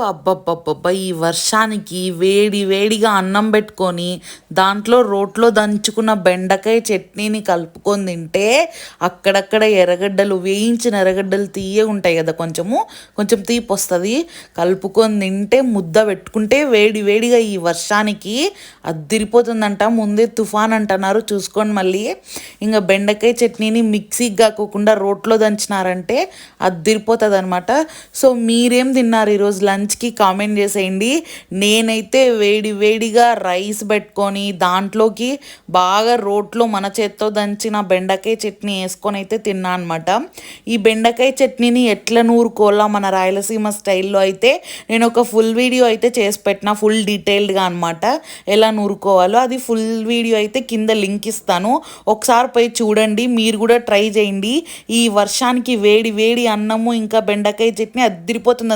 అబ్బబ్బబ్బబ్బా! ఈ వర్షానికి వేడి వేడిగా అన్నం పెట్టుకొని, దాంట్లో రోట్లో దంచుకున్న బెండకాయ చట్నీని కలుపుకొని తింటే, అక్కడక్కడ ఎర్రగడ్డలు వేయించిన ఎర్రగడ్డలు తియ్యగుంటాయి కదా కొంచెము, కొంచెం తీపొస్తది. కలుపుకొని తింటే ముద్ద పెట్టుకుంటే వేడి వేడిగా ఈ వర్షానికి అద్దిరిపోతుందంట. ముందే తుఫాన్ అంటున్నారు చూసుకోండి మళ్ళీ. ఇంకా బెండకాయ చట్నీని మిక్సీకి కాకోకుండా రోట్లో దంచినారంటే అద్దిరిపోతుందనమాట. సో మీరేం తిన్నారు ఈరోజు లంచ్కి కామెంట్ చేసేయండి. నేనైతే వేడి వేడిగా రైస్ పెట్టుకొని దాంట్లోకి బాగా రోట్లో మన చేత్తో దంచిన బెండకాయ చట్నీ వేసుకొని అయితే తిన్నా అనమాట. ఈ బెండకాయ చట్నీని ఎట్లా నూరుకోవాలా మన రాయలసీమ స్టైల్లో అయితే నేను ఒక ఫుల్ వీడియో అయితే చేసి పెట్టిన, ఫుల్ డీటెయిల్డ్గా అనమాట ఎలా నూరుకోవాలో. అది ఫుల్ వీడియో అయితే కింద లింక్ ఇస్తాను, ఒకసారి పోయి చూడండి. మీరు కూడా ట్రై చేయండి. ఈ వర్షానికి వేడి వేడి అన్నము ఇంకా బెండకాయ చట్నీ అద్దిరిపోతుంది.